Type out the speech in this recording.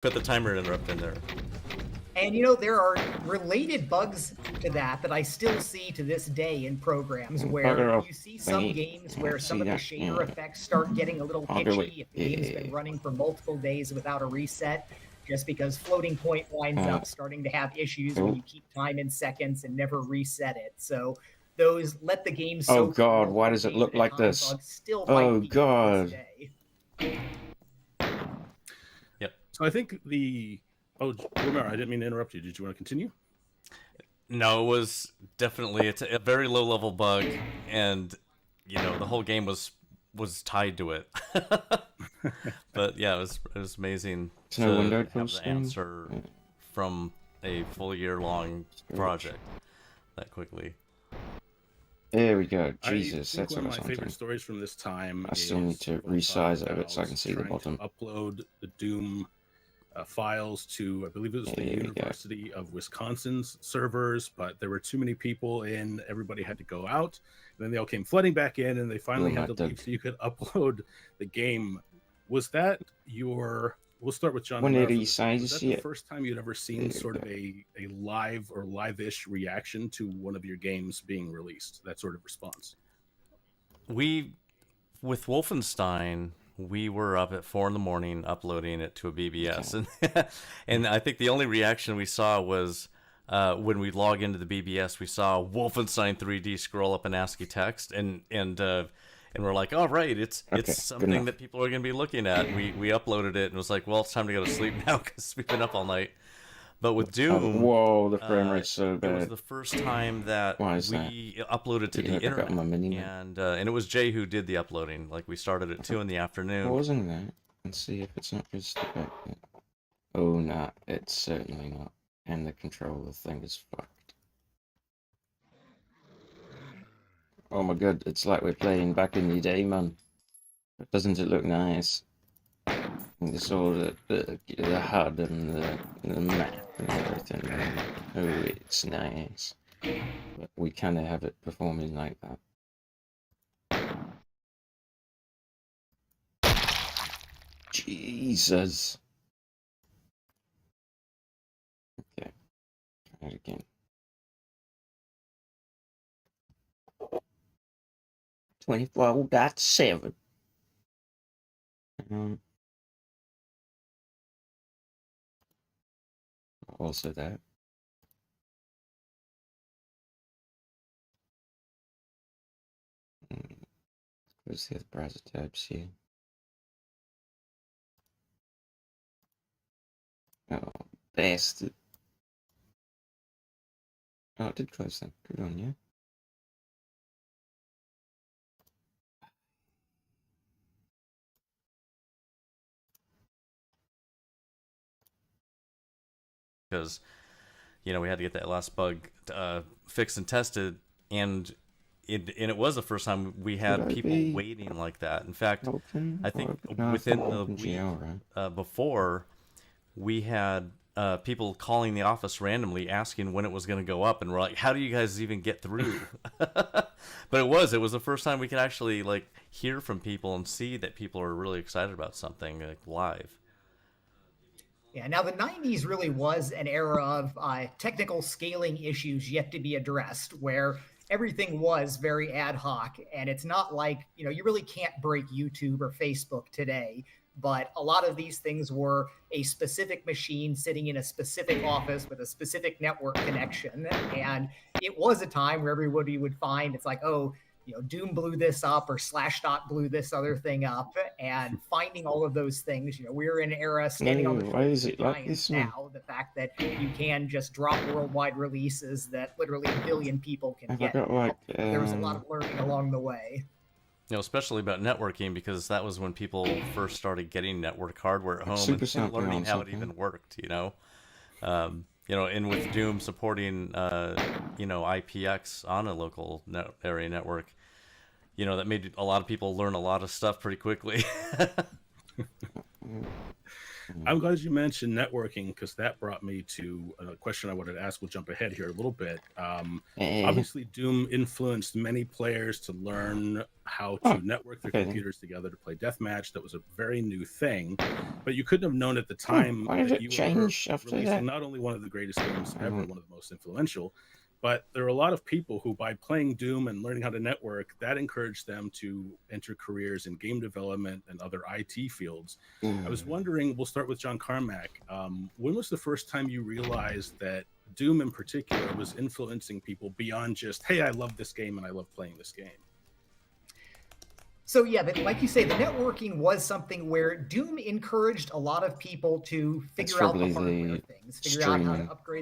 Put the timer interrupt in there. And there are related bugs to that I still see to this day in programs where you see some games where some of the shader effects start getting a little hitchy if the game's been running for multiple days without a reset, just because floating point winds up starting to have issues when you keep time in seconds and never reset it. So those let the game Oh soak God, why does it look like this? bugs still Oh bite people to this God. day. Yep. So I think Romero, I didn't mean to interrupt you. Did you want to continue? No, it was definitely it's a very low level bug, and the whole game was tied to it. But yeah, it was amazing to have the answer from a full year-long project that quickly. There we go. Jesus, I think that's one of my something. favorite stories from this time. I still need to resize it a bit so I can see the bottom. Upload the DooM files to, I believe it was the University of Wisconsin's servers, but there were too many people in. Everybody had to go out. And then they all came flooding back in, and they finally had to leave so you could upload the game. Was that your? We'll start with John. 180 size. Was that the first time you'd ever seen sort of a live or live-ish reaction to one of your games being released? That sort of response. With Wolfenstein, we were up at 4 a.m. uploading it to a BBS, and I think the only reaction we saw was when we log into the BBS, we saw Wolfenstein 3D scroll up in ASCII text, and we're like, oh right, it's something that people are going to be looking at. We uploaded it and was like, well, it's time to go to sleep now because we've been up all night. But with DooM, whoa, the frame rate's so bad. It was the first time that we uploaded to the internet, and it was Jay who did the uploading. Like we started at 2 in the afternoon. Pausing that and see if it's not just the back yet. Oh no, it's certainly not. And the controller thing is fucked. Oh my god, it's like we're playing back in the day, man. Doesn't it look nice? And it's all the HUD and the map and everything. And, oh, it's nice. But we kind of have it performing like that. Jesus. Okay, try it again. 24.7. Also that. Let's see the browser tabs here. Oh, bastard. Oh, it did close that. Good on you. Because we had to get that last bug fixed and tested, and it was the first time we had people waiting like that. In fact, I think within the week before, we had people calling the office randomly asking when it was going to go up, and we're like, how do you guys even get through? But it was the first time we could actually hear from people and see that people are really excited about something live. Yeah, now the 90s really was an era of technical scaling issues yet to be addressed, where everything was very ad hoc, and it's not like, you really can't break YouTube or Facebook today, but a lot of these things were a specific machine sitting in a specific office with a specific network connection, and it was a time where everybody would find it's like, oh, DooM blew this up or Slashdot blew this other thing up, and finding all of those things, we're in an era standing on the shoulders of giants now. The fact that you can just drop worldwide releases that literally a billion people can get. There was a lot of learning along the way. Especially about networking, because that was when people first started getting network hardware at home and learning how it even worked, and with DooM supporting, IPX on a local area network, that made a lot of people learn a lot of stuff pretty quickly. I'm glad you mentioned networking because that brought me to a question I wanted to ask. We'll jump ahead here a little bit. Obviously, Doom influenced many players to learn how to network their computers together to play deathmatch. That was a very new thing, but you couldn't have known at the time that you were releasing not only one of the greatest games ever, one of the most influential, but there are a lot of people who, by playing Doom and learning how to network, that encouraged them to enter careers in game development and other IT fields. I was wondering, we'll start with John Carmack. When was the first time you realized that Doom in particular was influencing people beyond just, hey, I love this game and I love playing this game? So yeah, like you say, the networking was something where Doom encouraged a lot of people to figure out the hardware things, figure out how to upgrade